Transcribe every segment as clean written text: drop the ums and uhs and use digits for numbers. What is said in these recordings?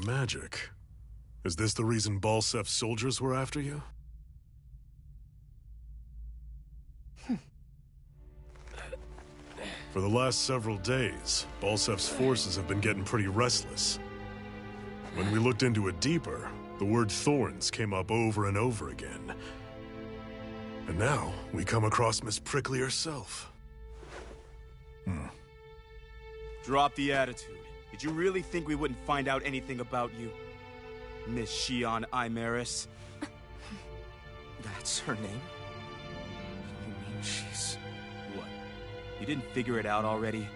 magic. Is this the reason Balsef's soldiers were after you? For the last several days, Balsef's forces have been getting pretty restless. When we looked into it deeper, the word thorns came up over and over again. And now, we come across Miss Prickly herself. Drop the attitude. Did you really think we wouldn't find out anything about you? Miss Shion Imaris? That's her name? You mean she's... What? You didn't figure it out already?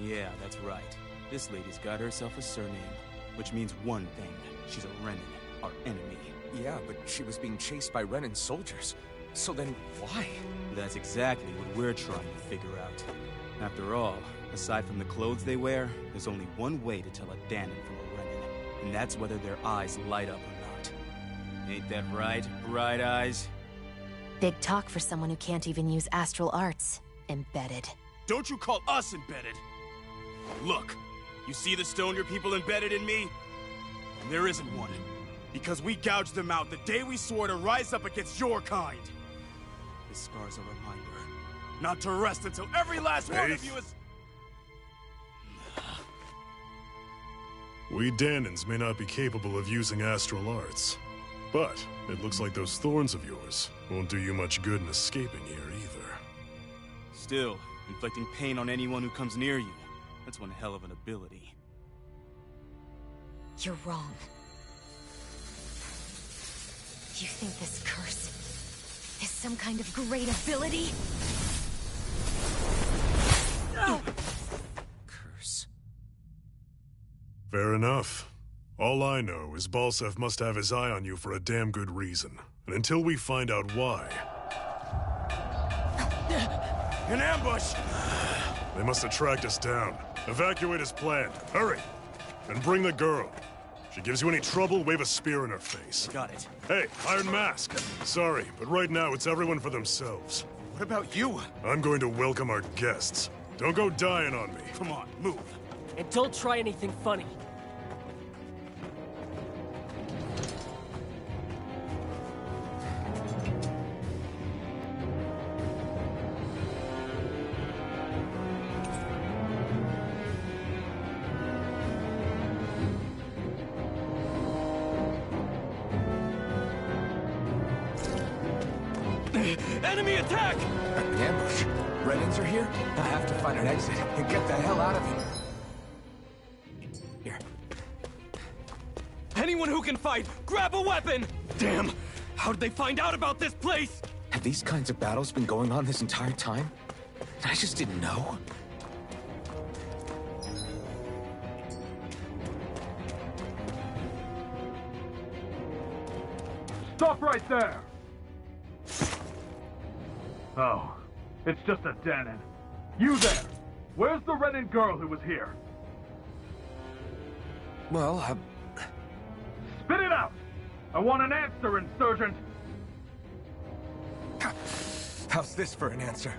Yeah, that's right. This lady's got herself a surname, which means one thing. She's a Renin, our enemy. Yeah, but she was being chased by Renin soldiers. So then, why? That's exactly what we're trying to figure out. After all, aside from the clothes they wear, there's only one way to tell a Dahnan from a Renin, and that's whether their eyes light up or not. Ain't that right, Bright Eyes? Big talk for someone who can't even use astral arts. Embedded. Don't you call us embedded! Look, you see the stone your people embedded in me? There isn't one. Because we gouged them out the day we swore to rise up against your kind. This scar's a reminder. Not to rest until every last one of you is... We Dahnans may not be capable of using astral arts, but it looks like those thorns of yours won't do you much good in escaping here either. Still, inflicting pain on anyone who comes near you, that's one hell of an ability. You're wrong. You think this curse is some kind of great ability? Curse. Fair enough. All I know is Balsef must have his eye on you for a damn good reason. And until we find out why... An ambush! They must have tracked us down. Evacuate as planned. Hurry! And bring the girl. If she gives you any trouble, wave a spear in her face. Got it. Hey, Iron Mask. Sorry, but right now it's everyone for themselves. What about you? I'm going to welcome our guests. Don't go dying on me. Come on, move. And don't try anything funny. Enemy attack! An ambush. Renins are here? I have to find an exit and get the hell out of here. Here. Anyone who can fight, grab a weapon! Damn! How did they find out about this place? Have these kinds of battles been going on this entire time? I just didn't know. Stop right there! Oh, it's just a Dahnan. You there! Where's the Renin girl who was here? Well, Spit it out! I want an answer, Insurgent! how's this for an answer?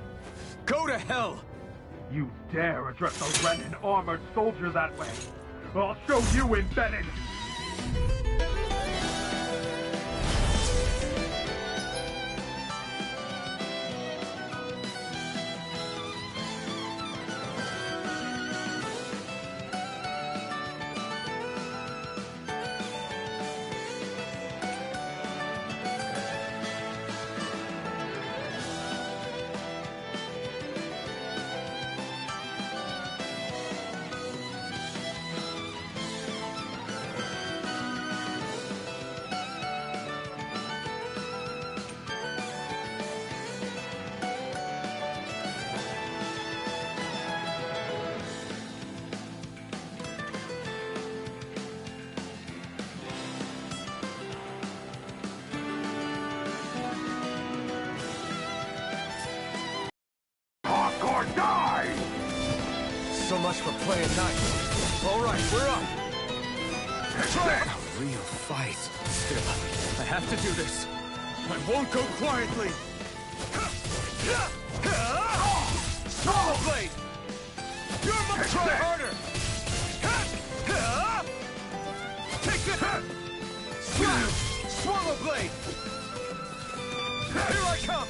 Go to hell! You dare address a Renin armored soldier that way? I'll show you embedded! So much for playing nice. All right, we're up. A real fight. Still, I have to do this. I won't go quietly. Swallow Blade! You're much try harder! Here I come!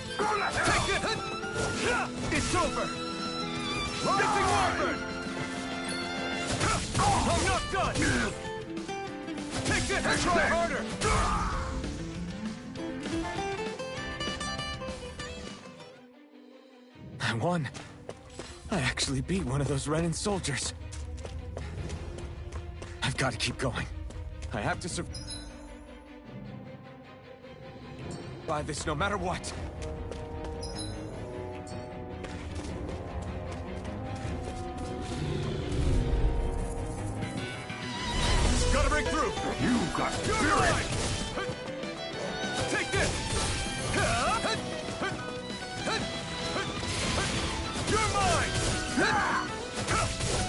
Take it! It's over! Rising Wyvern! I'm not done! Take it and try harder! I won. I actually beat one of those Renan soldiers. I've got to keep going. I have to survive this no matter what. Gotta break through! You got spirit! Take this! You're mine!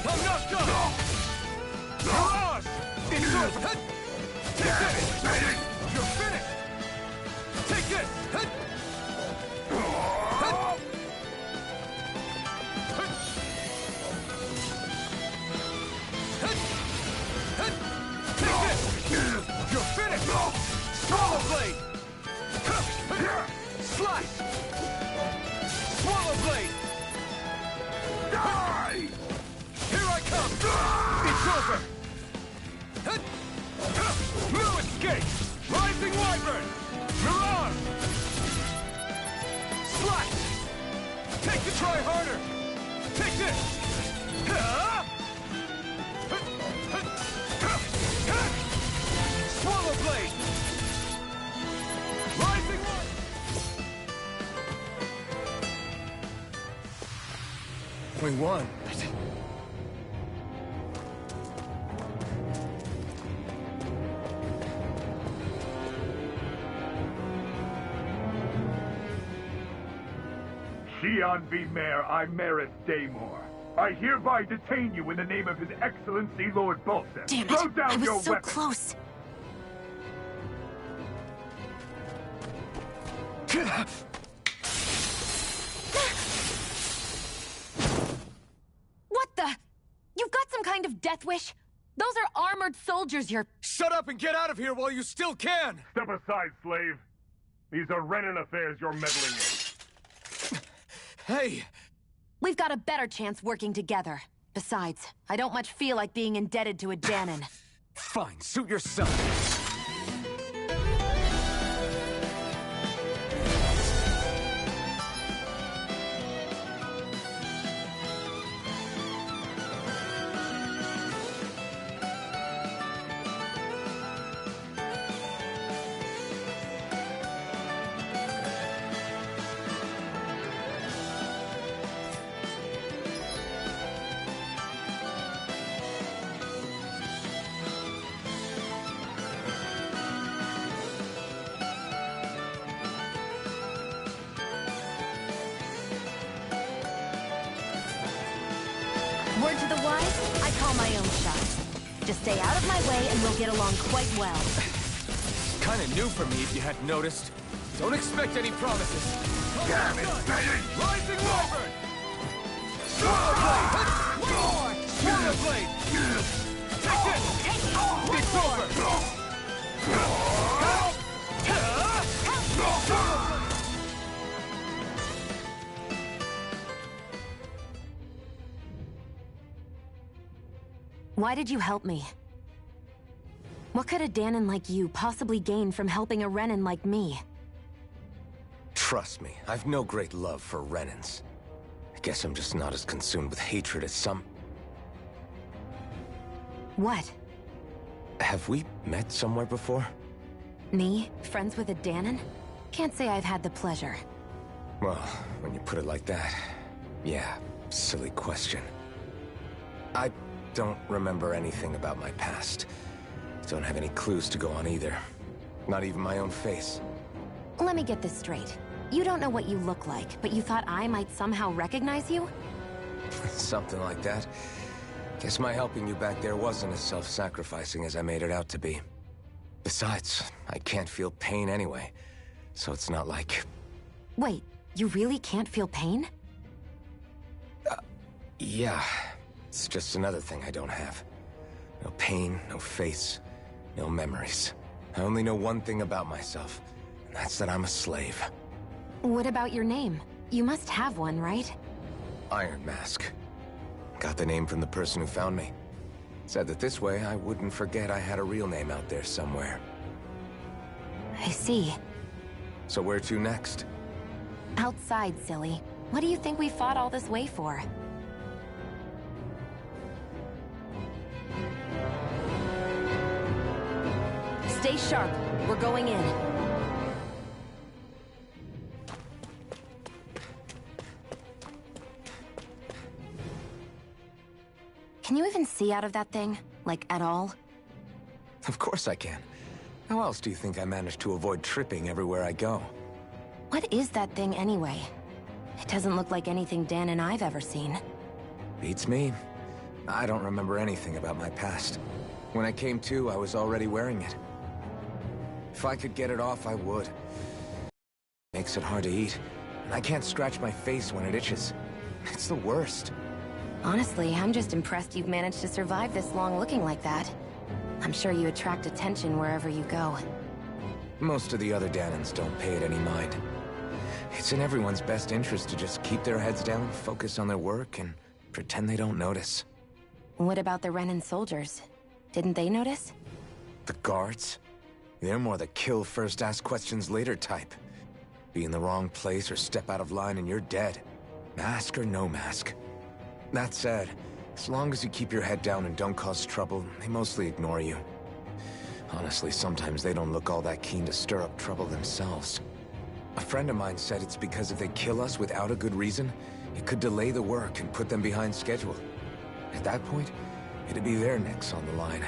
I'm not done! Mirage! It's over! Take this! You're finished! Take this! Take this! You're finished! Swallow Blade! Slash! Swallow Blade! Die! Here I come! It's over! No escape! Rising Wyvern! Mirage! Slash! Take the try harder! Take this! Swallow Blade! Rising Wyvern! We won. Xi'an V. Mayor, I Merit Daymore. I hereby detain you in the name of His Excellency Lord Bolsef. Damn it! Throw down I was your so weapon. close. What the? You've got some kind of death wish? Those are armored soldiers you're... Shut up and get out of here while you still can! Step aside, slave. These are Renan affairs you're meddling in. Hey! We've got a better chance working together. Besides, I don't much feel like being indebted to a Dahnan. Fine, suit yourself. Word to the wise, I call my own shots. Just stay out of my way and we'll get along quite well. Kinda new for me if you hadn't noticed. Don't expect any promises. Damn it, Bane! Rising Wyvern! Swallow Blade! One more! Swallow Blade! Take this! It's over! Why did you help me? What could a Dahnan like you possibly gain from helping a Renan like me? Trust me, I've no great love for Renans. I guess I'm just not as consumed with hatred as some... What? Have we met somewhere before? Me? Friends with a Dahnan? Can't say I've had the pleasure. Well, when you put it like that, yeah, silly question. I don't remember anything about my past. Don't have any clues to go on either. Not even my own face. Let me get this straight. You don't know what you look like, but you thought I might somehow recognize you? Something like that. Guess my helping you back there wasn't as self-sacrificing as I made it out to be. Besides, I can't feel pain anyway, so it's not like... Wait, you really can't feel pain? Yeah. It's just another thing I don't have. No pain, no face, no memories. I only know one thing about myself, and that's that I'm a slave. What about your name? You must have one, right? Iron Mask. Got the name from the person who found me. Said that this way I wouldn't forget I had a real name out there somewhere. I see. So where to next? Outside, silly. What do you think we fought all this way for? Stay sharp. We're going in. Can you even see out of that thing? Like, at all? Of course I can. How else do you think I managed to avoid tripping everywhere I go? What is that thing anyway? It doesn't look like anything Dan and I've ever seen. Beats me. I don't remember anything about my past. When I came to, I was already wearing it. If I could get it off, I would. Makes it hard to eat, and I can't scratch my face when it itches. It's the worst. Honestly, I'm just impressed you've managed to survive this long looking like that. I'm sure you attract attention wherever you go. Most of the other Dahnans don't pay it any mind. It's in everyone's best interest to just keep their heads down, focus on their work, and pretend they don't notice. What about the Renan soldiers? Didn't they notice? The guards? They're more the kill first, ask questions later type. Be in the wrong place or step out of line and you're dead. Mask or no mask. That said, as long as you keep your head down and don't cause trouble, they mostly ignore you. Honestly, sometimes they don't look all that keen to stir up trouble themselves. A friend of mine said it's because if they kill us without a good reason, it could delay the work and put them behind schedule. At that point, it'd be their necks on the line.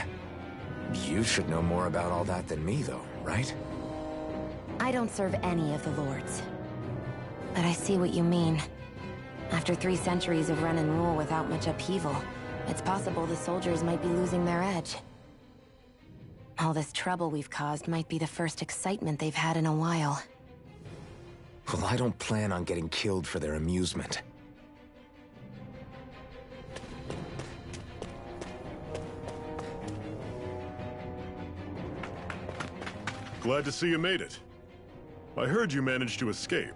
You should know more about all that than me, though, right? I don't serve any of the lords. But I see what you mean. After 3 centuries of run and rule without much upheaval, it's possible the soldiers might be losing their edge. All this trouble we've caused might be the first excitement they've had in a while. Well, I don't plan on getting killed for their amusement. Glad to see you made it. I heard you managed to escape,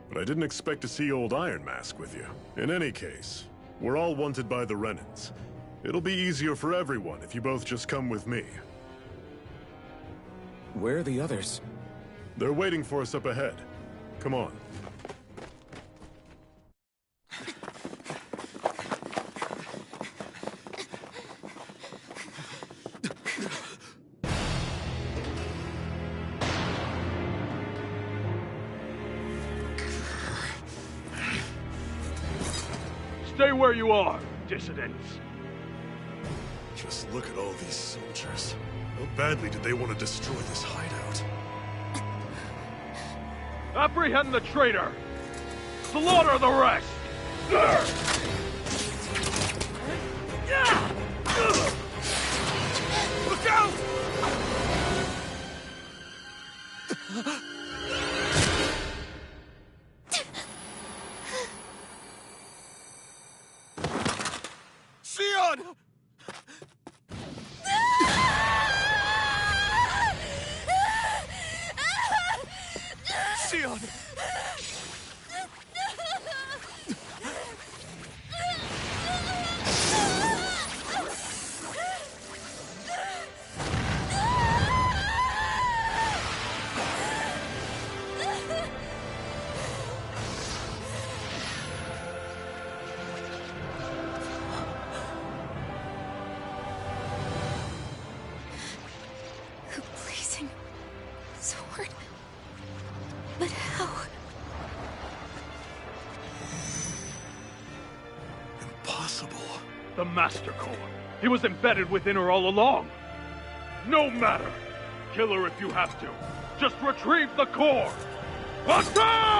but I didn't expect to see old Iron Mask with you. In any case, we're all wanted by the Renans. It'll be easier for everyone if you both just come with me. Where are the others? They're waiting for us up ahead. Come on. Stay where you are, dissidents. Just look at all these soldiers. How badly did they want to destroy this hideout? Apprehend the traitor! Slaughter the rest! Look out! Xion! Xion! A blazing sword. But how? Impossible. The Master Core. He was embedded within her all along. No matter. Kill her if you have to. Just retrieve the core. Attack!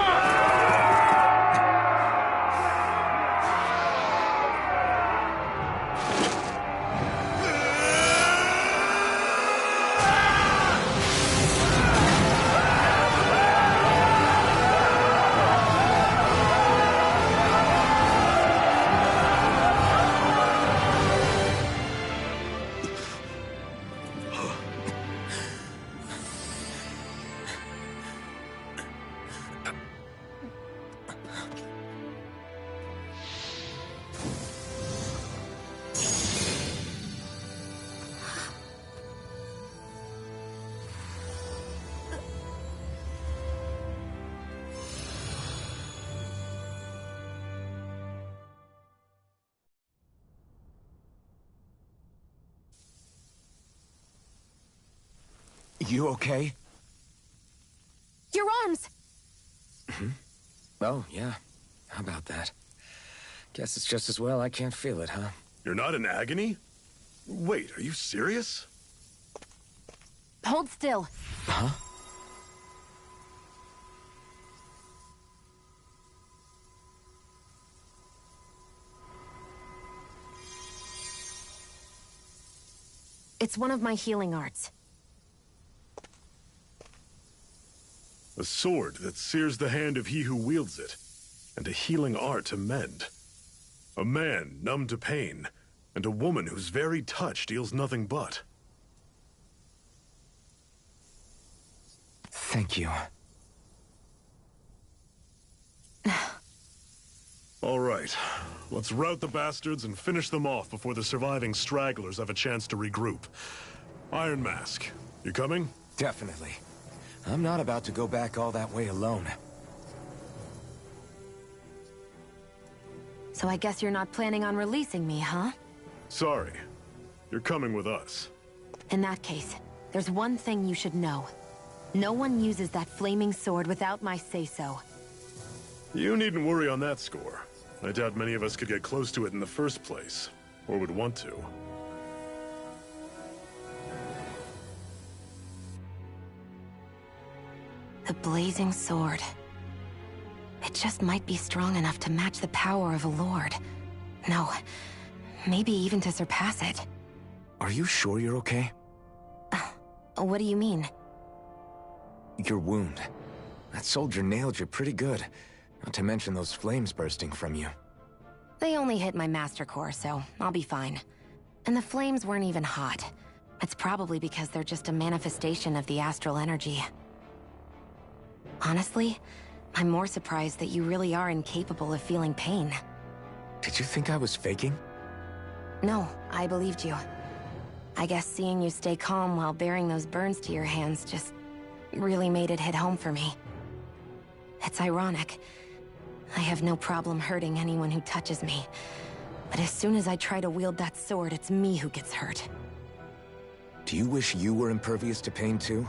You okay? Your arms! Oh, yeah. How about that? Guess it's just as well I can't feel it, huh? You're not in agony? Wait, are you serious? Hold still. Huh? It's one of my healing arts. A sword that sears the hand of he who wields it, and a healing art to mend. A man numb to pain, and a woman whose very touch deals nothing but. Thank you. All right, let's rout the bastards and finish them off before the surviving stragglers have a chance to regroup. Iron Mask, you coming? Definitely. I'm not about to go back all that way alone. So I guess you're not planning on releasing me, huh? Sorry. You're coming with us. In that case, there's one thing you should know. No one uses that flaming sword without my say-so. You needn't worry on that score. I doubt many of us could get close to it in the first place, or would want to. The blazing sword. It just might be strong enough to match the power of a lord. No, maybe even to surpass it. Are you sure you're okay? What do you mean? Your wound. That soldier nailed you pretty good. Not to mention those flames bursting from you. They only hit my master core, so I'll be fine. And the flames weren't even hot. It's probably because they're just a manifestation of the astral energy. Honestly, I'm more surprised that you really are incapable of feeling pain. Did you think I was faking? No, I believed you. I guess seeing you stay calm while bearing those burns to your hands just really made it hit home for me. It's ironic. I have no problem hurting anyone who touches me. But as soon as I try to wield that sword, it's me who gets hurt. Do you wish you were impervious to pain too?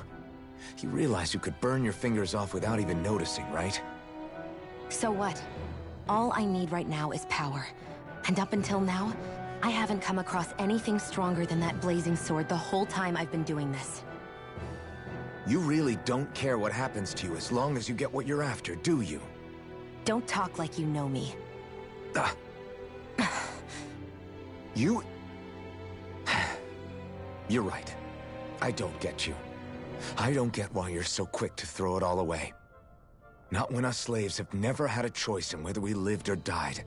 You realize you could burn your fingers off without even noticing, right? So what? All I need right now is power. And up until now, I haven't come across anything stronger than that blazing sword the whole time I've been doing this. You really don't care what happens to you as long as you get what you're after, do you? Don't talk like you know me. You... You're right. I don't get you. I don't get why you're so quick to throw it all away. Not when us slaves have never had a choice in whether we lived or died.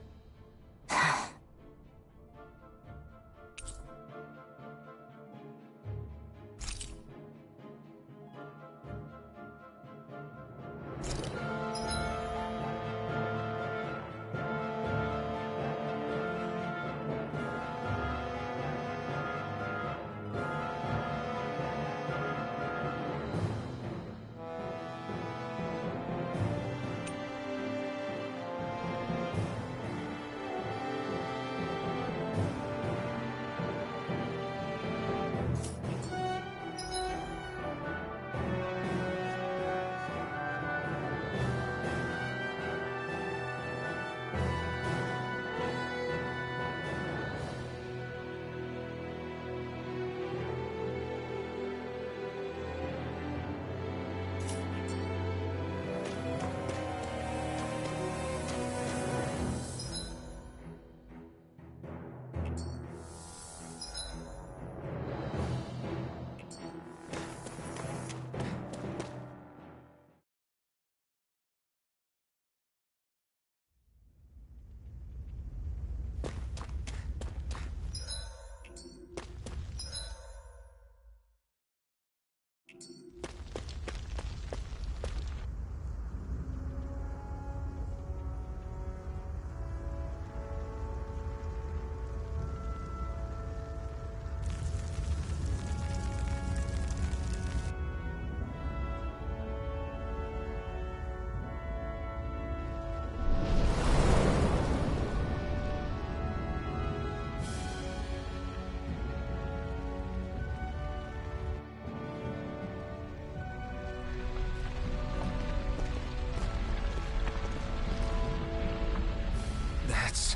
That's...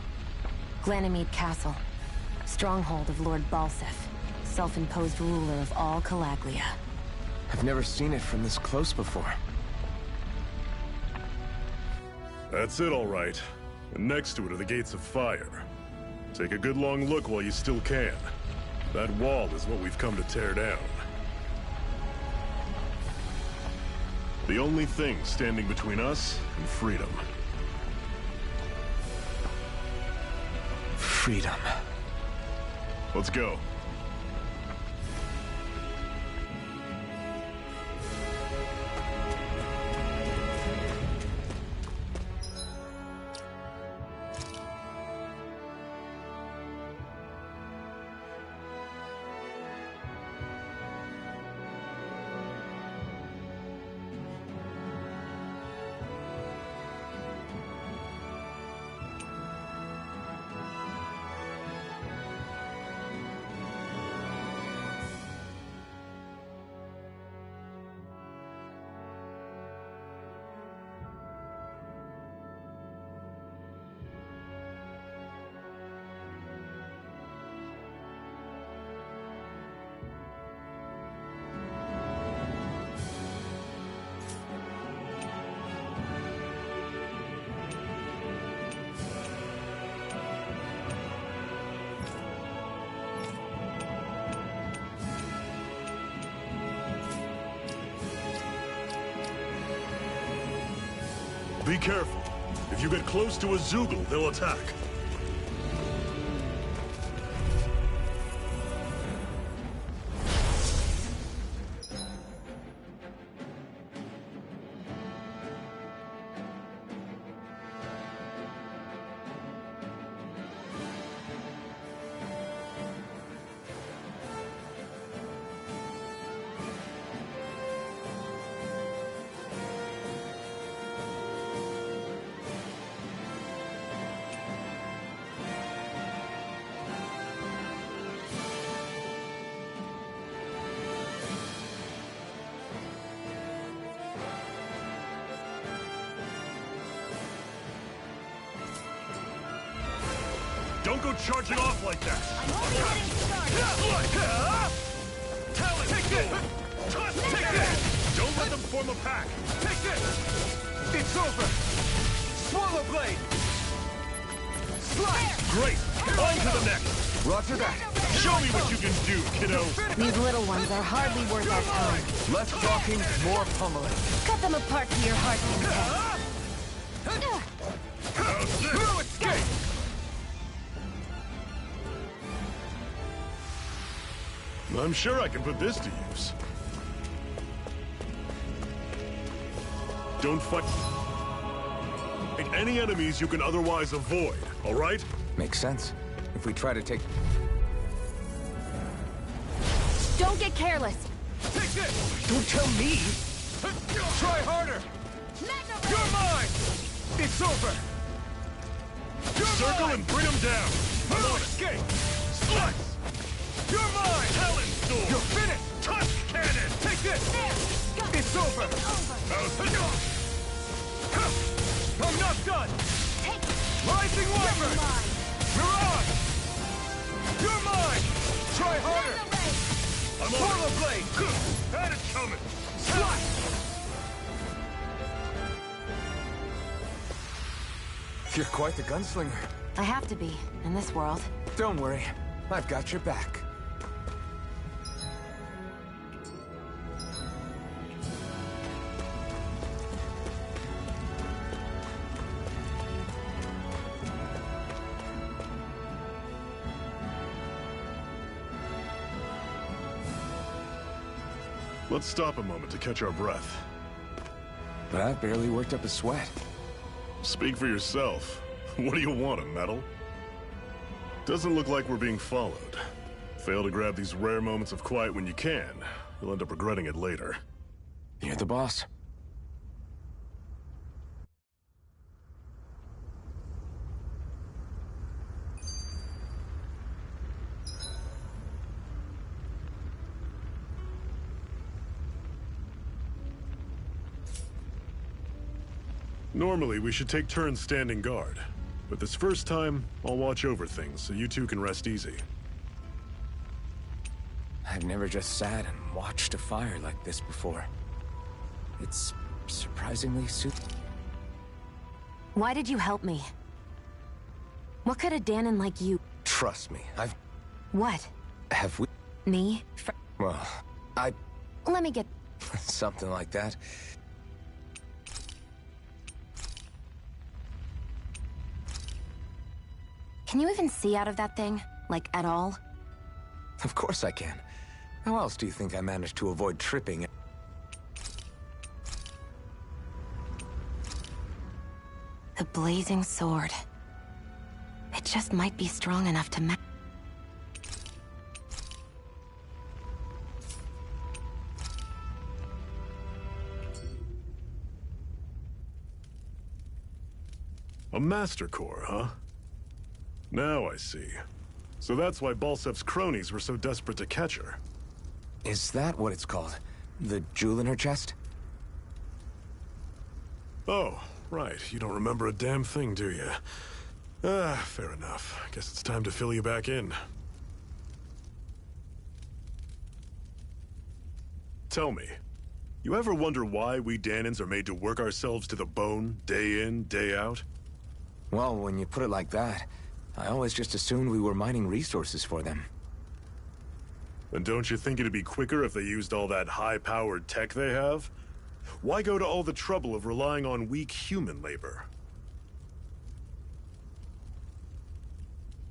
Glanimede Castle. Stronghold of Lord Balseph. Self-imposed ruler of all Calaglia. I've never seen it from this close before. That's it, all right. And next to it are the Gates of Fire. Take a good long look while you still can. That wall is what we've come to tear down. The only thing standing between us and freedom. Freedom. Let's go. Be careful. If you get close to a Zeugle, they'll attack. Don't go charging off like that! Talon! Take this! Take this! Don't let them form a pack! Take this! It's over! Swallow Blade! Slice! Great! On to the next! Roger that! Show me what you can do, kiddo! These little ones are hardly worth our time. Less talking, more pummeling. Cut them apart to your heart's content. How's this? No escape! I'm sure I can put this to use. Don't fight any enemies you can otherwise avoid, all right? Makes sense. If we try to take... Don't get careless. Take this! Don't tell me! Try harder! You're mine! It's over! You're Circle mine! and bring them down! No escape! Slice! You're mine! Talon Sword! You're finished! Tusk Cannon! Take this! It's over! I'm not done! Rising Wyvern! Mirage! You're mine! Try harder! I'm on Swallow it! Blade! Had it coming! Slice! You're quite the gunslinger. I have to be, in this world. Don't worry. I've got your back. Let's stop a moment to catch our breath. But I've barely worked up a sweat. Speak for yourself. What do you want, a medal? Doesn't look like we're being followed. Fail to grab these rare moments of quiet when you can. You'll end up regretting it later. You're the boss. Normally, we should take turns standing guard. But this first time, I'll watch over things so you two can rest easy. I've never just sat and watched a fire like this before. It's surprisingly soothing. Why did you help me? What could a Danon like you... Trust me, What? Have we... Me? Well, Let me get... something like that. Can you even see out of that thing? Like, at all? Of course I can. How else do you think I managed to avoid tripping? The blazing sword. It just might be strong enough to A Master Core, huh? Now I see. So that's why Balsef's cronies were so desperate to catch her. Is that what it's called? The jewel in her chest? Oh, right. You don't remember a damn thing, do you? Fair enough. Guess it's time to fill you back in. Tell me, you ever wonder why we Danons are made to work ourselves to the bone, day in, day out? Well, when you put it like that, I always just assumed we were mining resources for them. And don't you think it'd be quicker if they used all that high-powered tech they have? Why go to all the trouble of relying on weak human labor?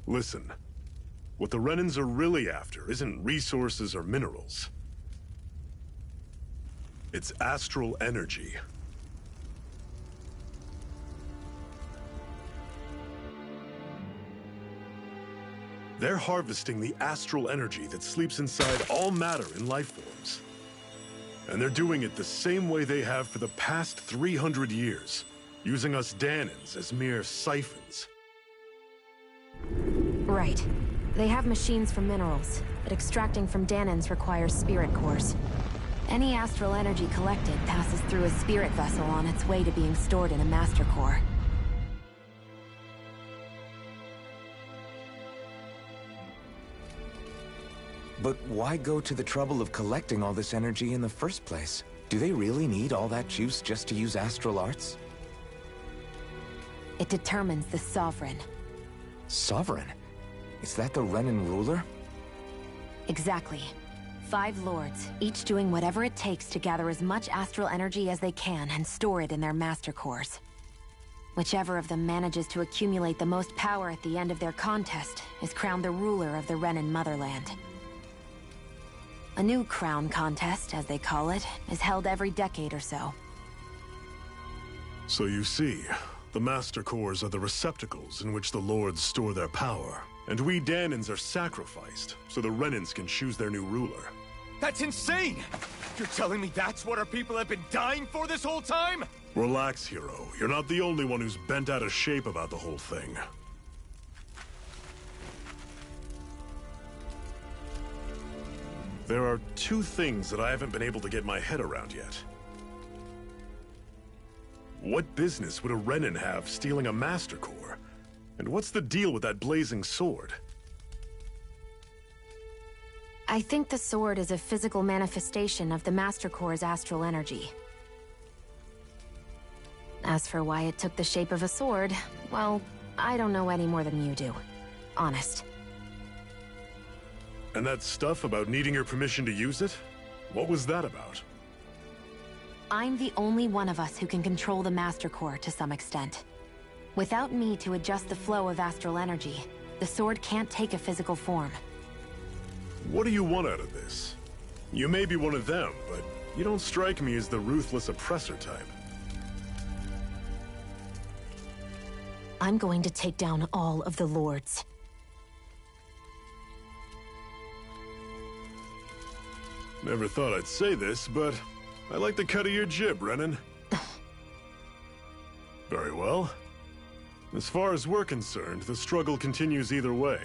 Listen, what the Renans are really after isn't resources or minerals. It's astral energy. They're harvesting the astral energy that sleeps inside all matter in life forms. And they're doing it the same way they have for the past 300 years, using us Danons as mere siphons. Right. They have machines for minerals, but extracting from Danons requires spirit cores. Any astral energy collected passes through a spirit vessel on its way to being stored in a master core. But why go to the trouble of collecting all this energy in the first place? Do they really need all that juice just to use astral arts? It determines the Sovereign. Sovereign? Is that the Renan ruler? Exactly. 5 lords, each doing whatever it takes to gather as much astral energy as they can and store it in their master cores. Whichever of them manages to accumulate the most power at the end of their contest is crowned the ruler of the Renan motherland. A new crown contest, as they call it, is held every decade or so. So you see, the Master Cores are the receptacles in which the Lords store their power. And we Danons are sacrificed, so the Renans can choose their new ruler. That's insane! You're telling me that's what our people have been dying for this whole time? Relax, hero. You're not the only one who's bent out of shape about the whole thing. There are 2 things that I haven't been able to get my head around yet. What business would a Renan have stealing a Master Core? And what's the deal with that blazing sword? I think the sword is a physical manifestation of the Master Core's astral energy. As for why it took the shape of a sword, well, I don't know any more than you do. Honest. And that stuff about needing your permission to use it? What was that about? I'm the only one of us who can control the Master Core to some extent. Without me to adjust the flow of astral energy, the sword can't take a physical form. What do you want out of this? You may be one of them, but you don't strike me as the ruthless oppressor type. I'm going to take down all of the lords. Never thought I'd say this, but I like the cut of your jib, Renan. Very well. As far as we're concerned, the struggle continues either way.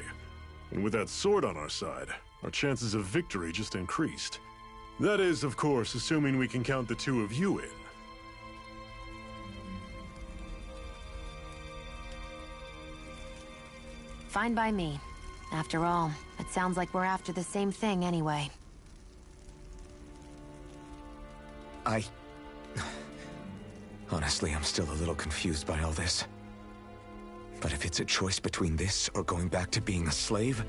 And with that sword on our side, our chances of victory just increased. That is, of course, assuming we can count the 2 of you in. Fine by me. After all, it sounds like we're after the same thing anyway. Honestly, I'm still a little confused by all this. But if it's a choice between this or going back to being a slave,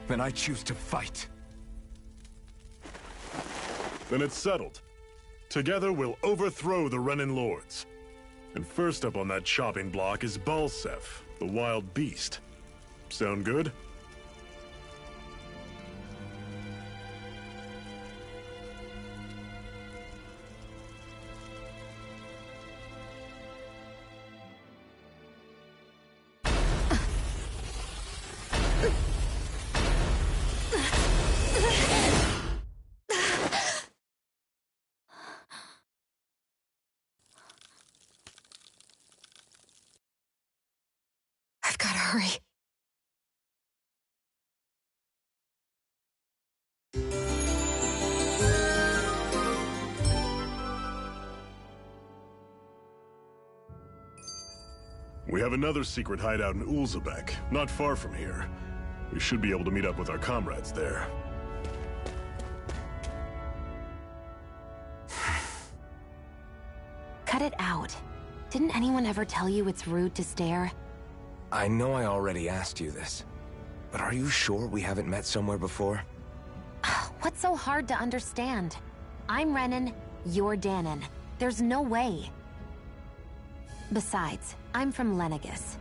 then I choose to fight. Then it's settled. Together we'll overthrow the Renan Lords. And first up on that chopping block is Balseph, the wild beast. Sound good? I've gotta hurry. We have another secret hideout in Ulzebek, not far from here. We should be able to meet up with our comrades there. Cut it out. Didn't anyone ever tell you it's rude to stare? I know I already asked you this, but are you sure we haven't met somewhere before? What's so hard to understand? I'm Renan, you're Danon. There's no way. Besides, I'm from Lenegis.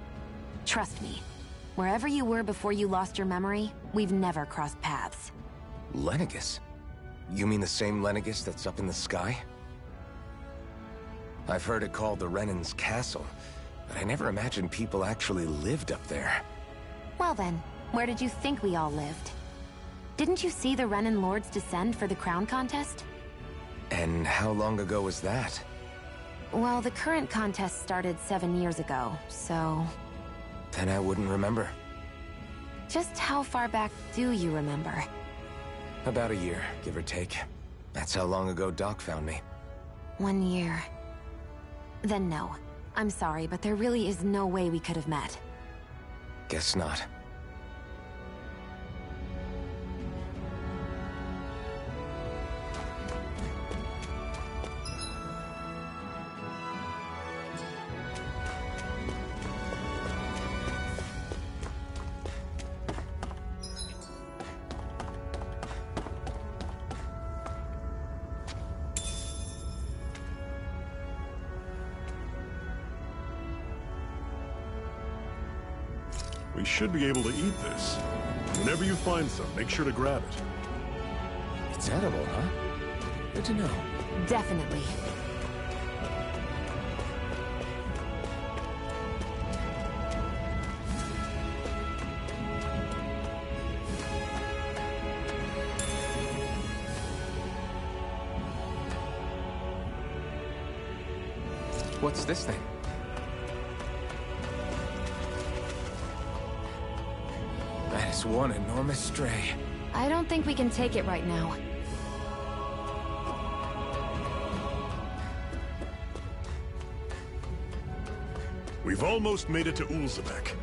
Trust me, wherever you were before you lost your memory, we've never crossed paths. Lenegis? You mean the same Lenegis that's up in the sky? I've heard it called the Renan's Castle, but I never imagined people actually lived up there. Well then, where did you think we all lived? Didn't you see the Renan Lords descend for the crown contest? And how long ago was that? Well, the current contest started 7 years ago, so... Then I wouldn't remember. Just how far back do you remember? About a year, give or take. That's how long ago Doc found me. 1 year. Then no. I'm sorry, but there really is no way we could have met. Guess not. We should be able to eat this. Whenever you find some, make sure to grab it. It's edible, huh? Good to know. Definitely. What's this thing? That is one enormous stray. I don't think we can take it right now. We've almost made it to Ulzebek.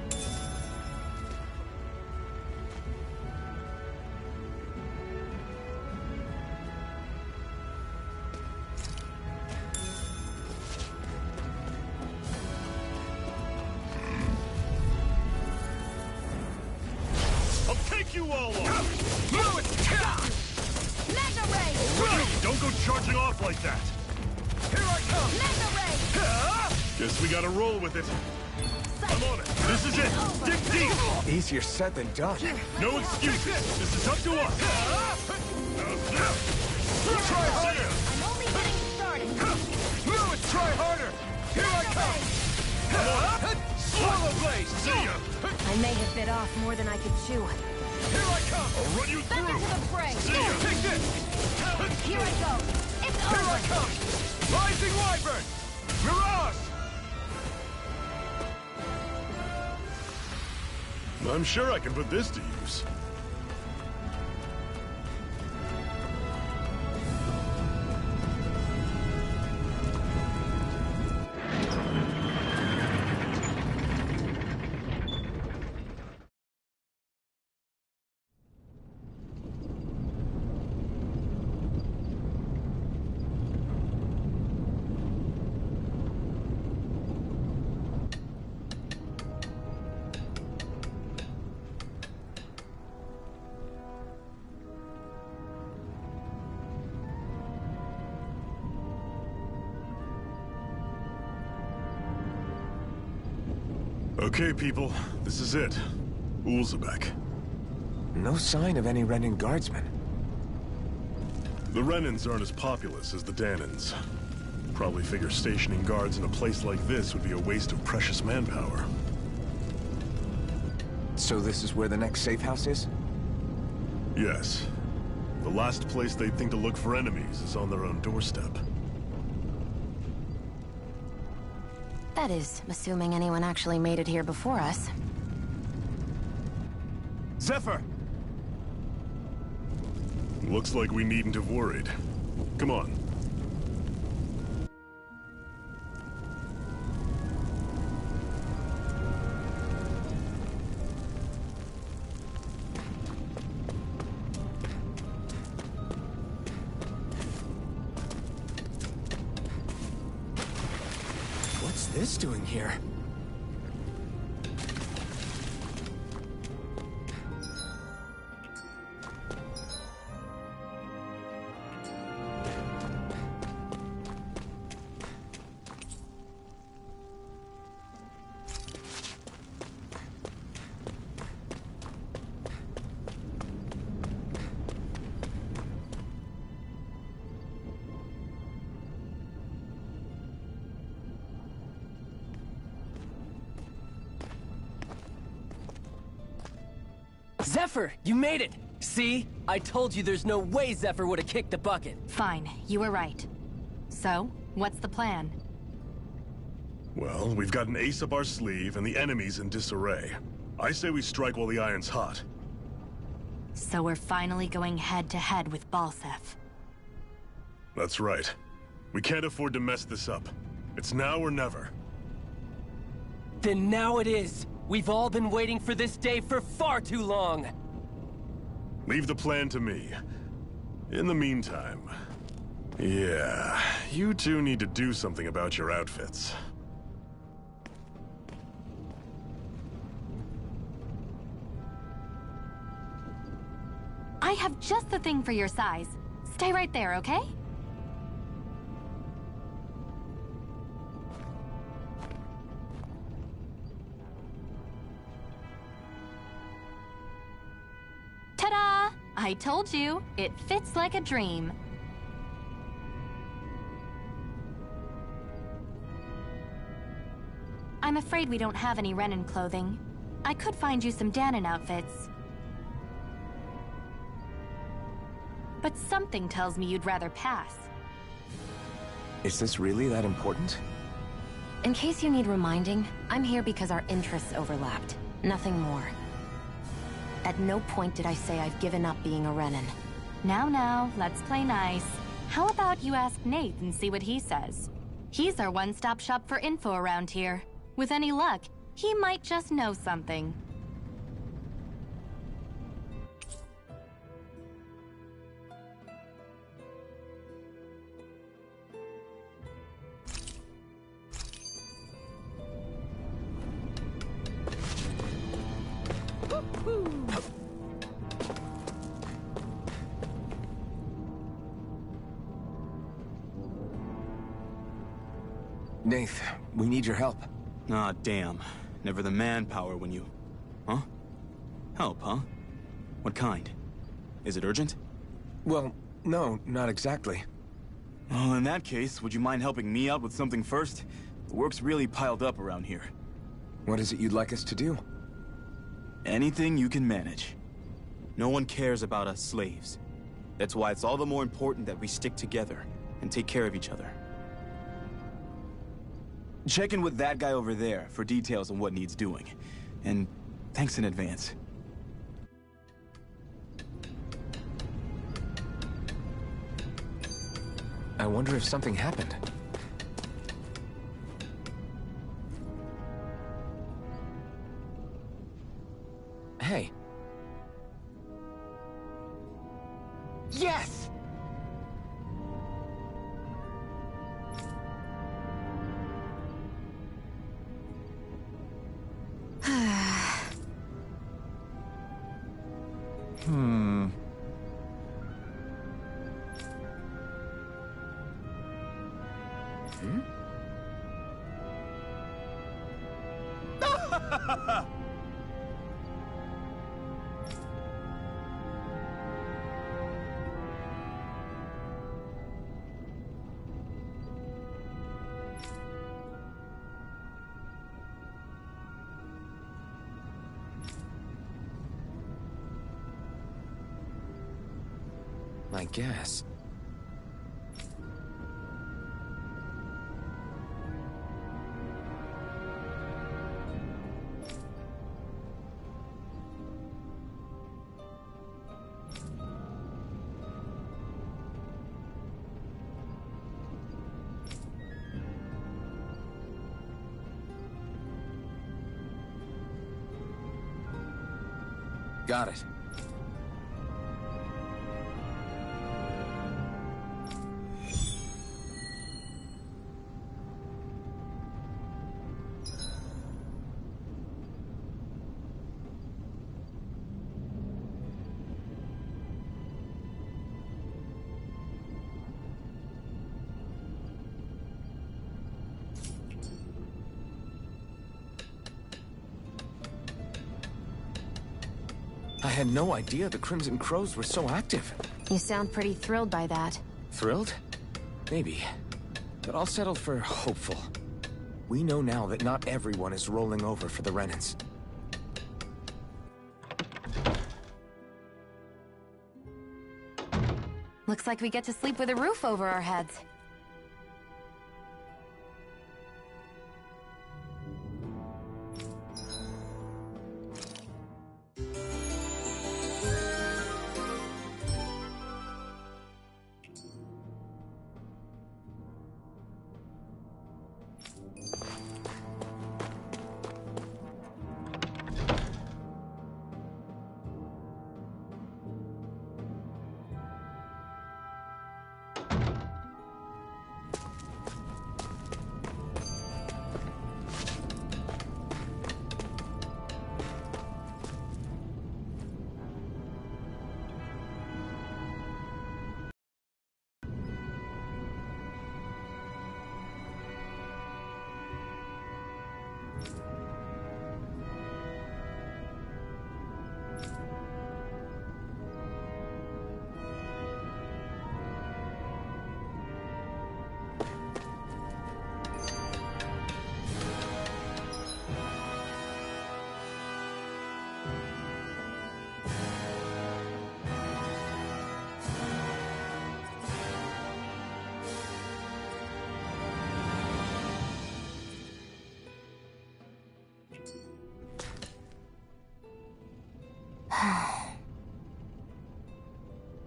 I'll take you all on! Mega Ray! Don't go charging off like that! Here I come! Mega Ray! Guess we gotta roll with it. I'm on it. This is it. Dig deep. Easier said than done. No excuses. This is up to us. Try harder! I'm only getting started! Fluid, try harder! Here I come! Swallow Blade! See ya. I may have bit off more than I could chew. Here I come! I'll run you Feather to through. the fray! See ya. Take this! Here I go. It's Here I over. come! Rising Wyvern! Mirage! I'm sure I can put this to use. Okay, people, this is it. Ulzebek. No sign of any Renan guardsmen. The Renans aren't as populous as the Danans. Probably figure stationing guards in a place like this would be a waste of precious manpower. So this is where the next safe house is? Yes. The last place they'd think to look for enemies is on their own doorstep. That is, assuming anyone actually made it here before us. Zephyr! Looks like we needn't have worried. Come on. What's this doing here? Zephyr, you made it! See? I told you there's no way Zephyr would have kicked the bucket. Fine, you were right. So, what's the plan? Well, we've got an ace up our sleeve and the enemy's in disarray. I say we strike while the iron's hot. So we're finally going head-to-head with Balseph. That's right. We can't afford to mess this up. It's now or never. Then now it is! We've all been waiting for this day for far too long! Leave the plan to me. In the meantime... yeah, you two need to do something about your outfits. I have just the thing for your size. Stay right there, okay? Ta-da! I told you, it fits like a dream. I'm afraid we don't have any Renan clothing. I could find you some Danan outfits. But something tells me you'd rather pass. Is this really that important? In case you need reminding, I'm here because our interests overlapped. Nothing more. At no point did I say I've given up being a Renan. Now, let's play nice. How about you ask Nate and see what he says? He's our one-stop shop for info around here. With any luck, he might just know something. Nath, we need your help. Ah, damn. Never the manpower when you... Huh? Help, huh? What kind? Is it urgent? Well, no, not exactly. Well, in that case, would you mind helping me out with something first? The work's really piled up around here. What is it you'd like us to do? Anything you can manage. No one cares about us slaves. That's why it's all the more important that we stick together and take care of each other. Check in with that guy over there for details on what needs doing. And thanks in advance. I wonder if something happened. Hey. Yes! I guess. Got it. I had no idea the Crimson Crows were so active. You sound pretty thrilled by that. Thrilled? Maybe. But I'll settle for hopeful. We know now that not everyone is rolling over for the Renans. Looks like we get to sleep with a roof over our heads.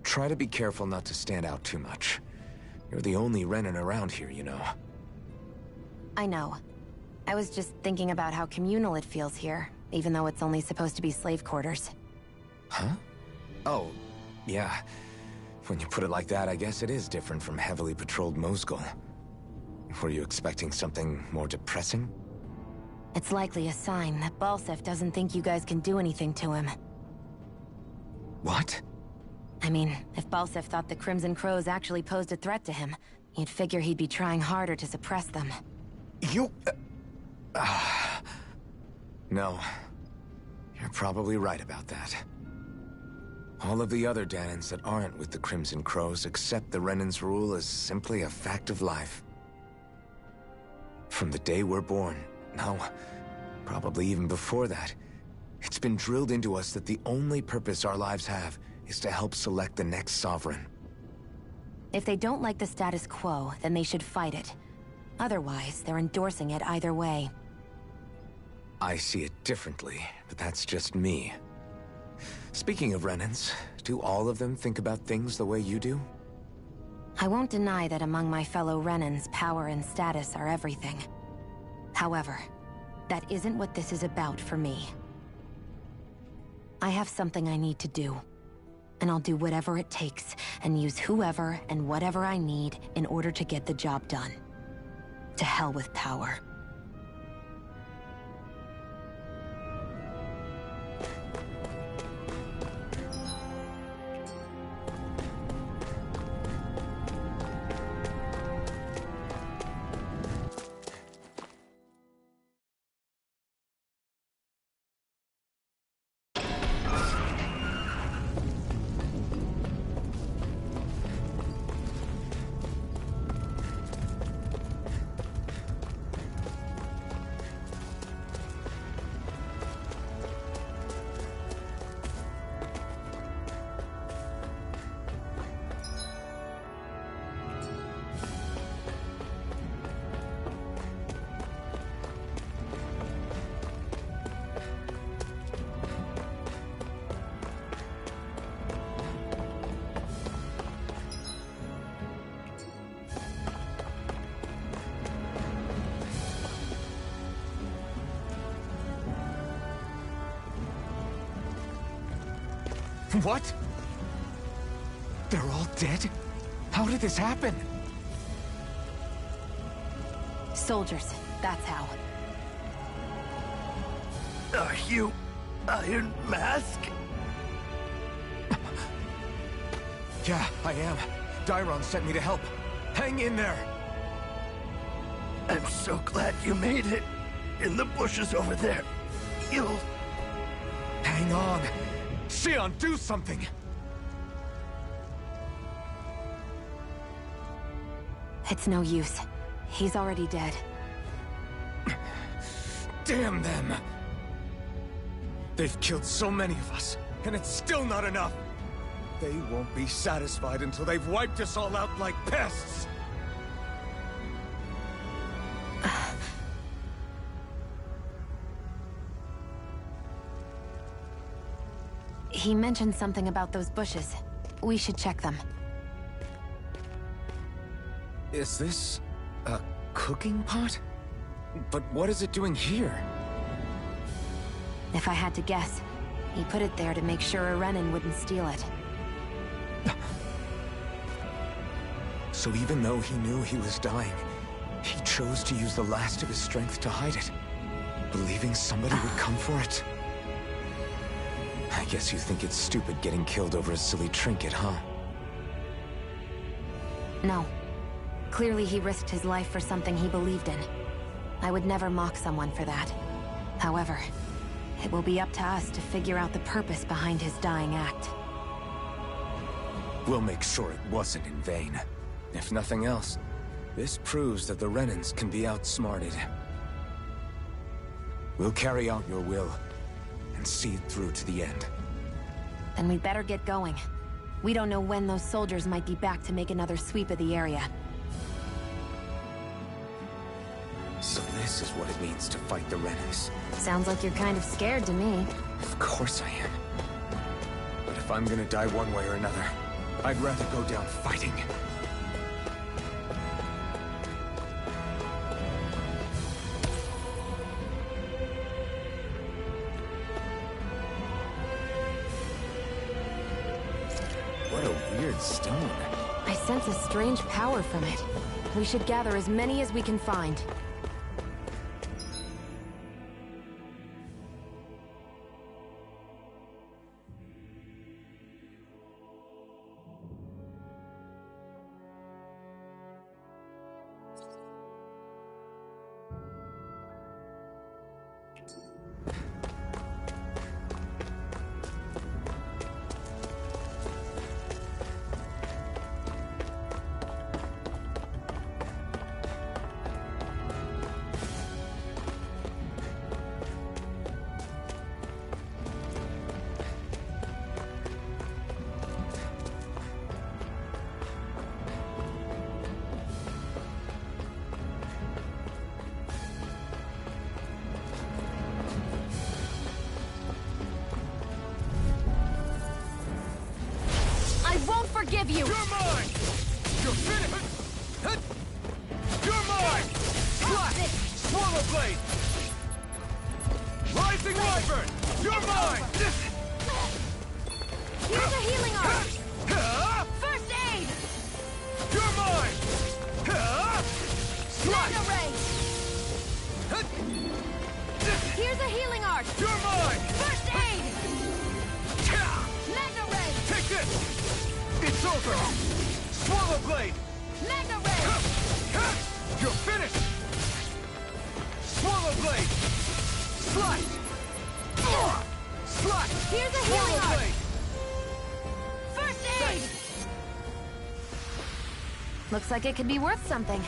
Try to be careful not to stand out too much. You're the only Renan around here, you know. I know. I was just thinking about how communal it feels here, even though it's only supposed to be slave quarters. Huh? Oh, yeah. When you put it like that, I guess it is different from heavily patrolled Mosgul. Were you expecting something more depressing? It's likely a sign that Balseph doesn't think you guys can do anything to him. What? I mean, if Balseph thought the Crimson Crows actually posed a threat to him, you'd figure he'd be trying harder to suppress them. You... No. You're probably right about that. All of the other Dahnans that aren't with the Crimson Crows accept the Renan's rule as simply a fact of life. From the day we're born, no, probably even before that, it's been drilled into us that the only purpose our lives have is to help select the next sovereign. If they don't like the status quo, then they should fight it. Otherwise, they're endorsing it either way. I see it differently, but that's just me. Speaking of Renans, do all of them think about things the way you do? I won't deny that among my fellow Renans, power and status are everything. However, that isn't what this is about for me. I have something I need to do. And I'll do whatever it takes, and use whoever and whatever I need in order to get the job done. To hell with power. What? They're all dead? How did this happen? Soldiers, that's how. Are you Iron Mask? Yeah, I am. Dairon sent me to help. Hang in there! I'm so glad you made it. In the bushes over there. You'll... Hang on! Xion, do something! It's no use. He's already dead. Damn them! They've killed so many of us, and it's still not enough! They won't be satisfied until they've wiped us all out like pests! He mentioned something about those bushes. We should check them. Is this... a cooking pot? But what is it doing here? If I had to guess, he put it there to make sure a Renan wouldn't steal it. So even though he knew he was dying, he chose to use the last of his strength to hide it, believing somebody would come for it? I guess you think it's stupid getting killed over a silly trinket, huh? No. Clearly he risked his life for something he believed in. I would never mock someone for that. However, it will be up to us to figure out the purpose behind his dying act. We'll make sure it wasn't in vain. If nothing else, this proves that the Renans can be outsmarted. We'll carry out your will, and see it through to the end. Then we'd better get going. We don't know when those soldiers might be back to make another sweep of the area. So this is what it means to fight the Renans. Sounds like you're kind of scared to me. Of course I am. But if I'm gonna die one way or another, I'd rather go down fighting. What a weird stone. I sense a strange power from it. We should gather as many as we can find. Forgive you! You're mine! You're finished! You're mine! Slash! Swallow blade! Rising Wyvern! You're mine! Here's a healing arm! First aid! You're mine! Slash! Magna Ray! Here's a healing arc! You're mine! First aid! Magna Ray! Take this! It's over! Swallow blade! Magna Ray! You're finished! Swallow blade! Slice! Slice! Here's a healing arc! First aid! Looks like it could be worth something.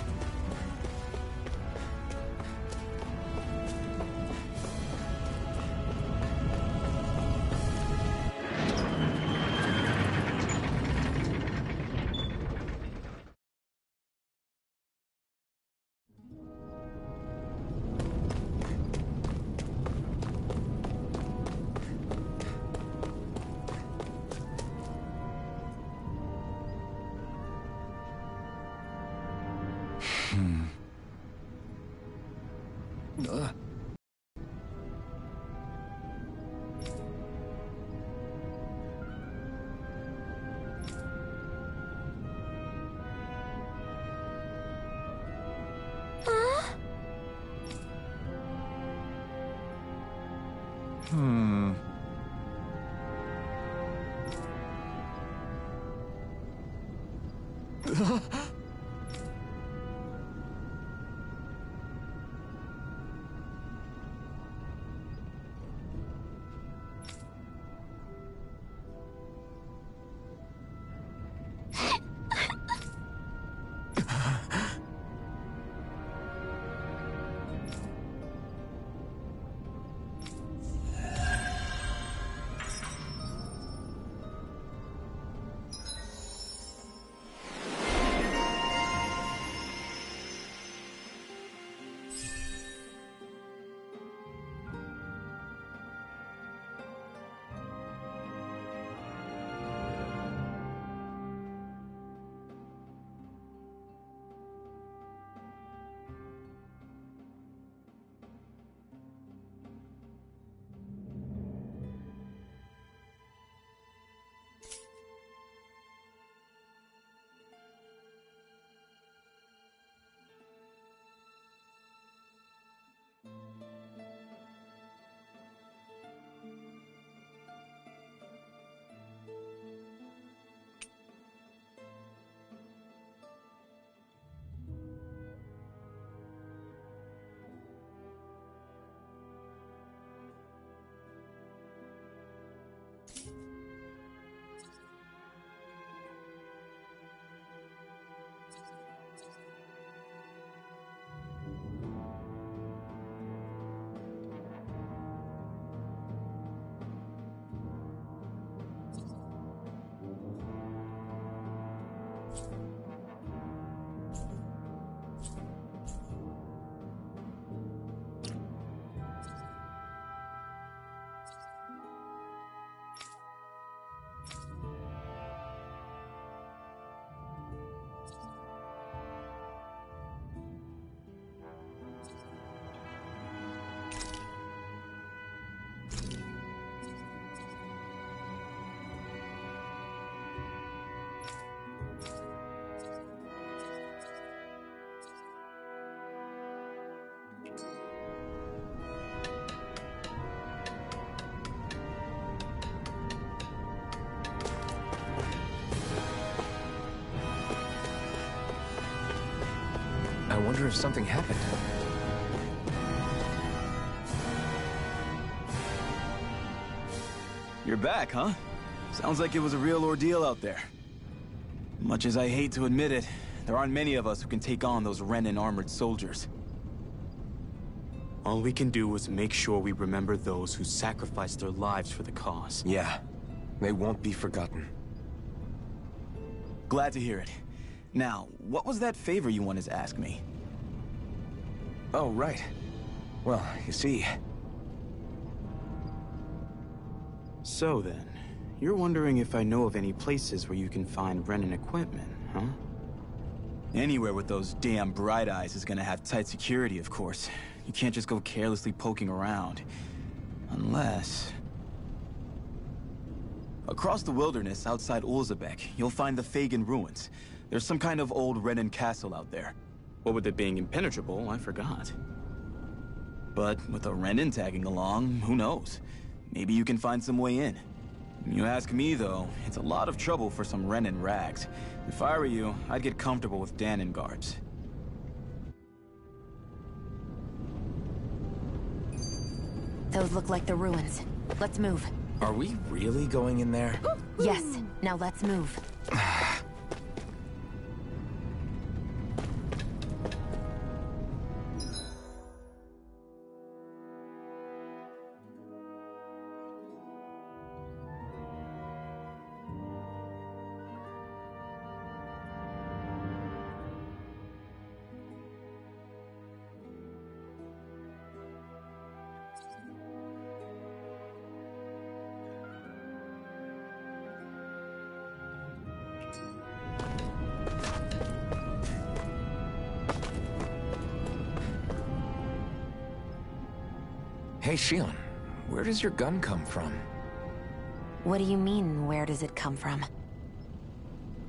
I wonder if something happened. You're back, huh? Sounds like it was a real ordeal out there. Much as I hate to admit it, there aren't many of us who can take on those Renan armored soldiers. All we can do is make sure we remember those who sacrificed their lives for the cause. Yeah, they won't be forgotten. Glad to hear it. Now, what was that favor you wanted to ask me? Oh, right. Well, you see... So then, you're wondering if I know of any places where you can find Renan equipment, huh? Anywhere with those damn Bright Eyes is gonna have tight security, of course. You can't just go carelessly poking around. Unless... Across the wilderness outside Ulzebek, you'll find the Fagin ruins. There's some kind of old Renan castle out there. What with it being impenetrable, I forgot. But with a Renan tagging along, who knows? Maybe you can find some way in. You ask me, though, it's a lot of trouble for some Renan rags. If I were you, I'd get comfortable with Danon guards. Those look like the ruins. Let's move. Are we really going in there? Yes. Now let's move. Hey, Shionne, where does your gun come from? What do you mean, where does it come from?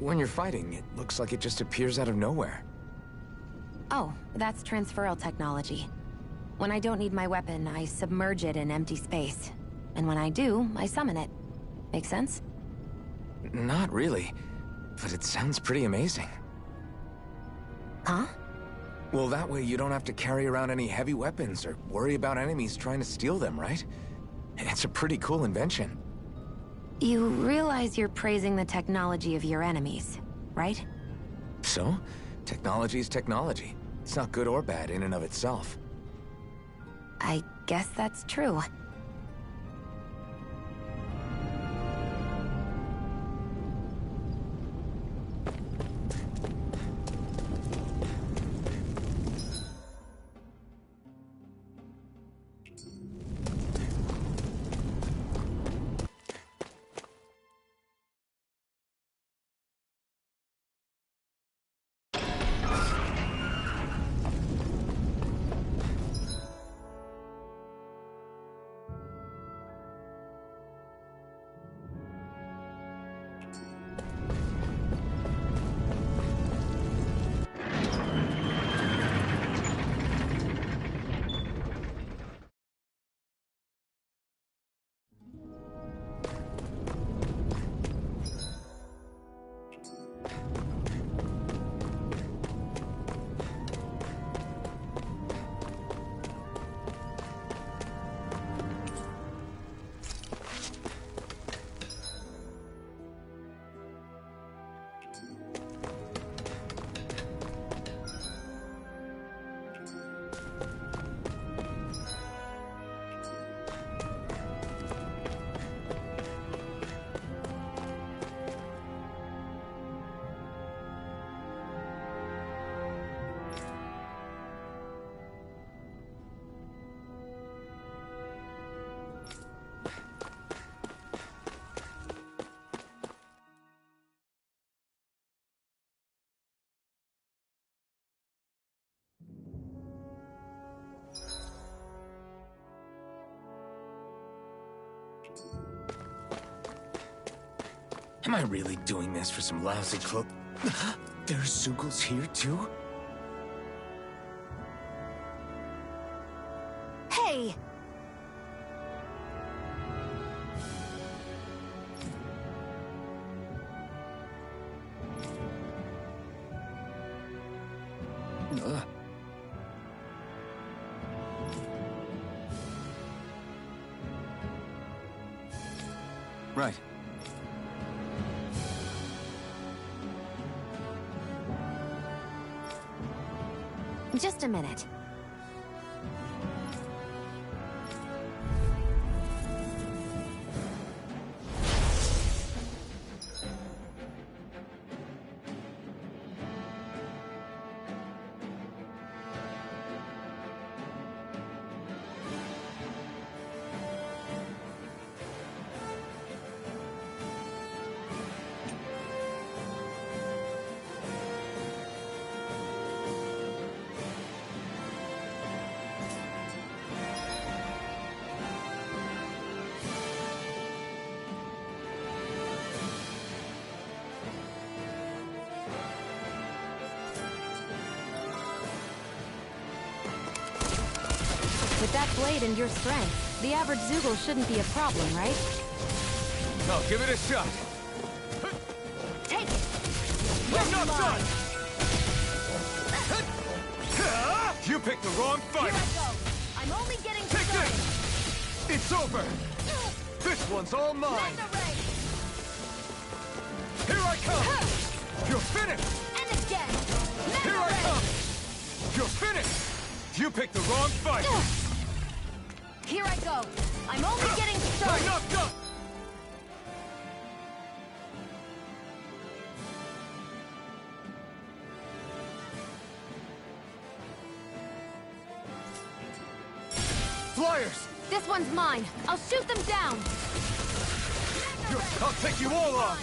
When you're fighting, it looks like it just appears out of nowhere. Oh, that's transferal technology. When I don't need my weapon, I submerge it in empty space. And when I do, I summon it. Make sense? Not really, but it sounds pretty amazing. Huh? Well, that way you don't have to carry around any heavy weapons or worry about enemies trying to steal them, right? It's a pretty cool invention. You realize you're praising the technology of your enemies, right? So? Technology's technology. It's not good or bad in and of itself. I guess that's true. Am I really doing this for some lousy cloak? There's Zeugles here too? Hey! Right. Just a minute. With that blade and your strength, the average Zeugle shouldn't be a problem, right? I'll give it a shot. Take it! I'm not done! You picked the wrong fight! Here I go! I'm only getting Take started! this! It's over! This one's all mine! Magna Ray! Here I come! You're finished! And again! Here Magna I Ray! come! You're finished! You picked the wrong fight! Here I go! I'm only getting started! I'm not done! Flyers! This one's mine! I'll shoot them down! I'll take you all on!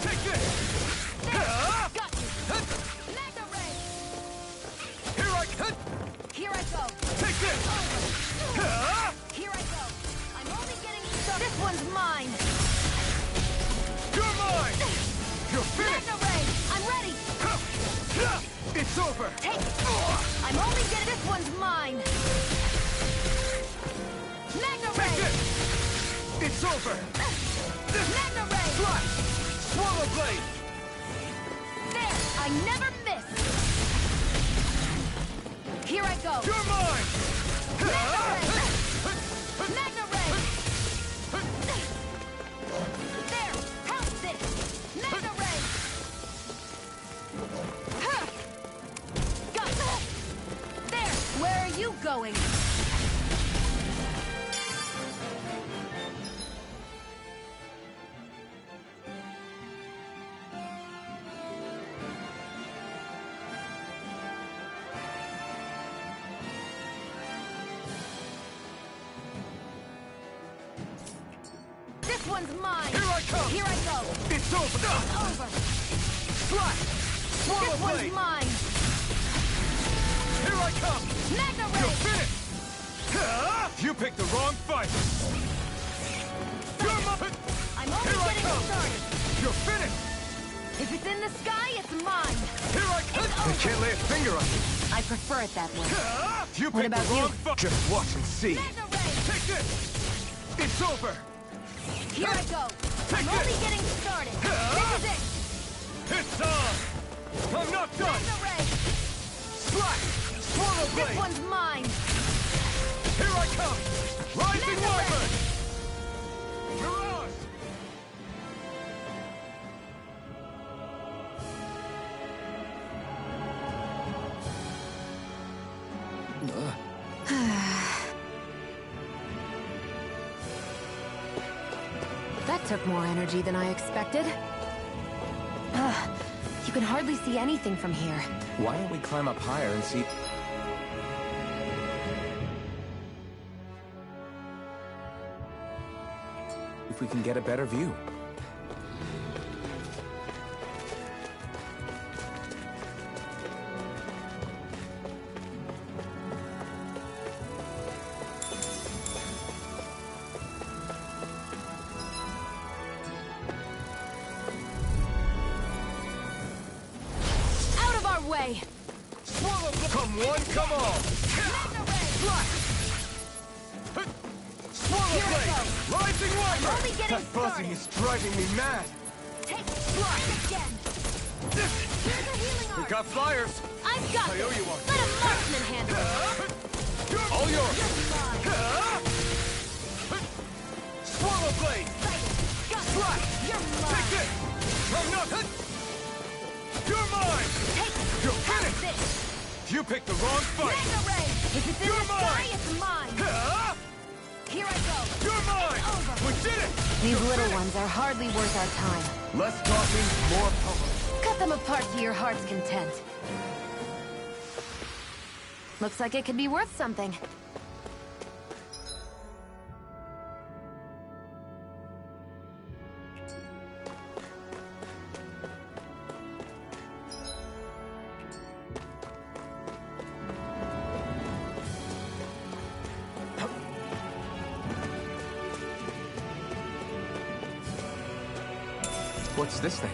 Take this! Got you! Magna Ray! Here I go! take this! Here I go! I'm only getting started! This one's mine! You're mine! You're finished! Magna Ray! I'm ready! It's over! Take it! I'm only getting... This one's mine! Magna Take Ray! this! It's over! Magna Ray! Slash! Swallow Blade! There! I never miss! Here I go! You're mine! Magna Ray! Magna Ray! There! Help this! Magna Ray! Got it! There! Where are you going? This one's mine! Here I come! Here I go! It's over! It's over! Slash! Swallow This one's Blade! mine! Here I come! Magna You're Ray! finished! You picked the wrong fight! You're mine! I'm only Here I getting come! started! You're finished! If it's in the sky, it's mine! Here I come! It's I over. can't lay a finger on you! I prefer it that way. You What picked about the wrong you? fight! Just watch and see! Magna Ray! Take this! It's over! Here I go! Take I'm only this. getting started! This is it! It's on! I'm not done! Magna Ray! Slash! Swallow This Blade! one's mine! Here I come! Rising Magna Ray! Wyvern! Mirage! That took more energy than I expected. Ugh, you can hardly see anything from here. Why don't we climb up higher and see... if we can get a better view? Out of our way! Swallow Blade! Come one, come all! Magna Ray! Slash! Swallow Here I Blade! go. Rising Wyvern! only getting That buzzing started. is driving me mad! Take slash again! Here's a healing We arm! got flyers! I've got I owe this! you one. Let a marksman handle it! All yours! You're mine! Swallow Blade! Got it! Slash! You're Take mine! this! I'm not... You're mine! Take You're finished! this! You picked the wrong fight! Magna Ray! If it's in You're the sky, mine. it's mine! Here I go! You're mine! Over. We did it! These little ones are hardly worth our time. Less talking, more power. Cut them apart to your heart's content. Looks like it could be worth something. What's this thing?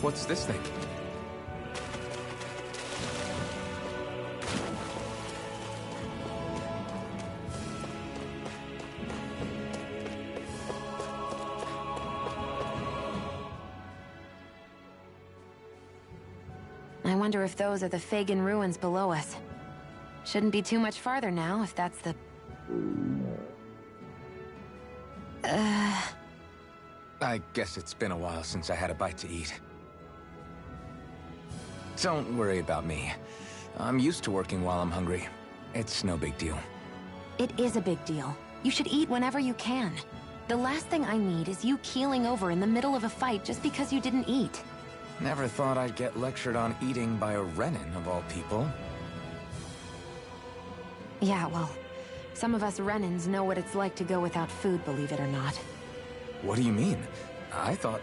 What's this thing? I wonder if those are the Fagin ruins below us. Shouldn't be too much farther now, if that's the... I guess it's been a while since I had a bite to eat. Don't worry about me. I'm used to working while I'm hungry. It's no big deal. It is a big deal. You should eat whenever you can. The last thing I need is you keeling over in the middle of a fight just because you didn't eat. Never thought I'd get lectured on eating by a Renan, of all people. Yeah, well, some of us Renans know what it's like to go without food, believe it or not. What do you mean? I thought...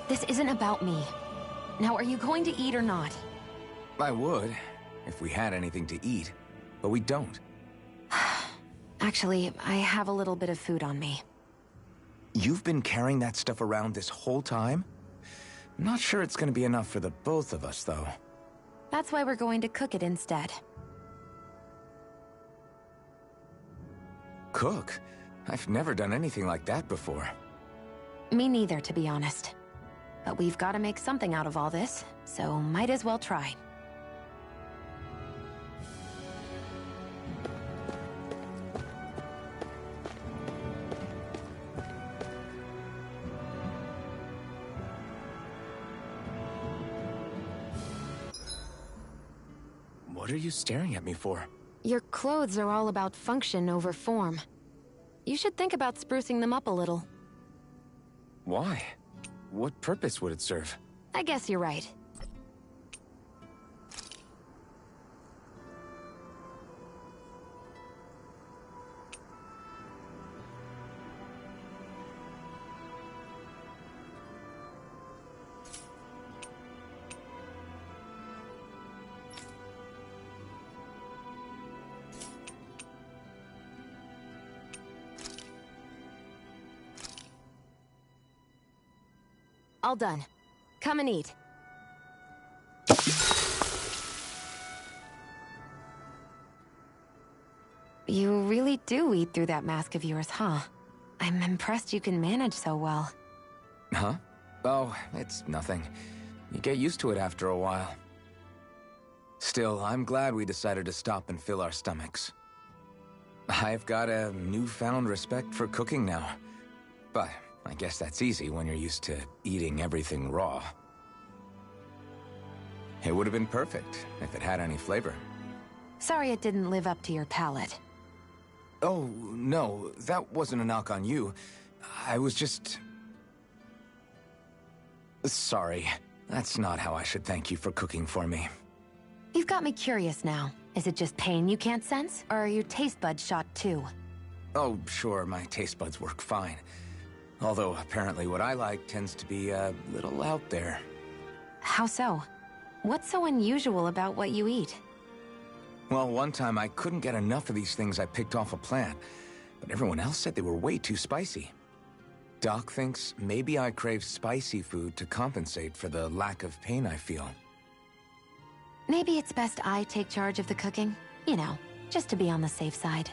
This isn't about me. Now, are you going to eat or not? I would, if we had anything to eat. But we don't. Actually, I have a little bit of food on me. You've been carrying that stuff around this whole time? I'm not sure it's gonna be enough for the both of us, though. That's why we're going to cook it instead. Cook? I've never done anything like that before. Me neither, to be honest. But we've got to make something out of all this, so might as well try. What are you staring at me for? Your clothes are all about function over form. You should think about sprucing them up a little. Why? What purpose would it serve? I guess you're right. All done. Come and eat. You really do eat through that mask of yours, huh? I'm impressed you can manage so well. Huh? Oh, it's nothing. You get used to it after a while. Still, I'm glad we decided to stop and fill our stomachs. I've got a newfound respect for cooking now. But I guess that's easy when you're used to eating everything raw. It would have been perfect if it had any flavor. Sorry it didn't live up to your palate. Oh, no, that wasn't a knock on you. I was just... Sorry. That's not how I should thank you for cooking for me. You've got me curious now. Is it just pain you can't sense, or are your taste buds shot too? Oh, sure, my taste buds work fine. Although, apparently what I like tends to be a little out there. How so? What's so unusual about what you eat? Well, one time I couldn't get enough of these things I picked off a plant, but everyone else said they were way too spicy. Doc thinks maybe I crave spicy food to compensate for the lack of pain I feel. Maybe it's best I take charge of the cooking. You know, just to be on the safe side.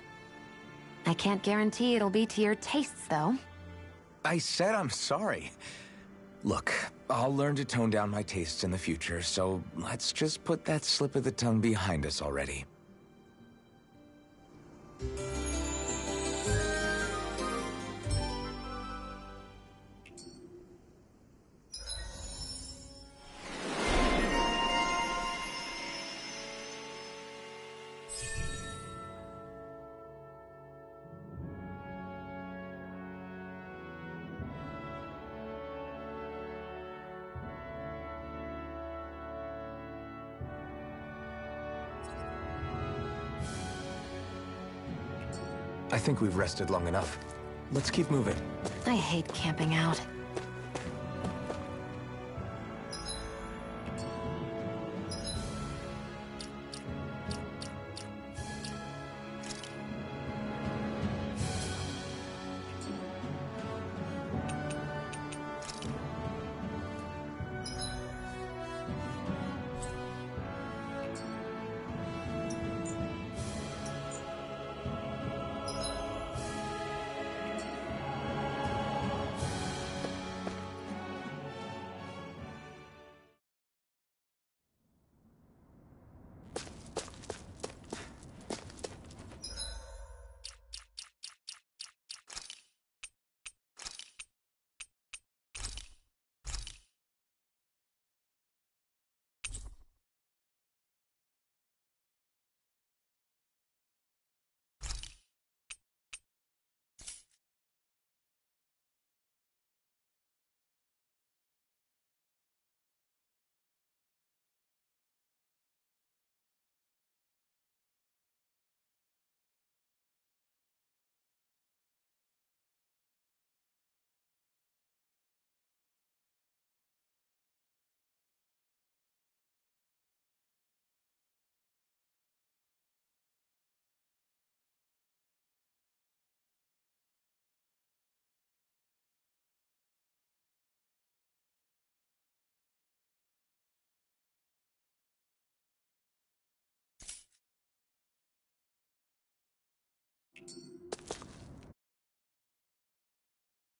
I can't guarantee it'll be to your tastes, though. I said I'm sorry. Look, I'll learn to tone down my tastes in the future, so let's just put that slip of the tongue behind us already. I think we've rested long enough. Let's keep moving. I hate camping out. Fire!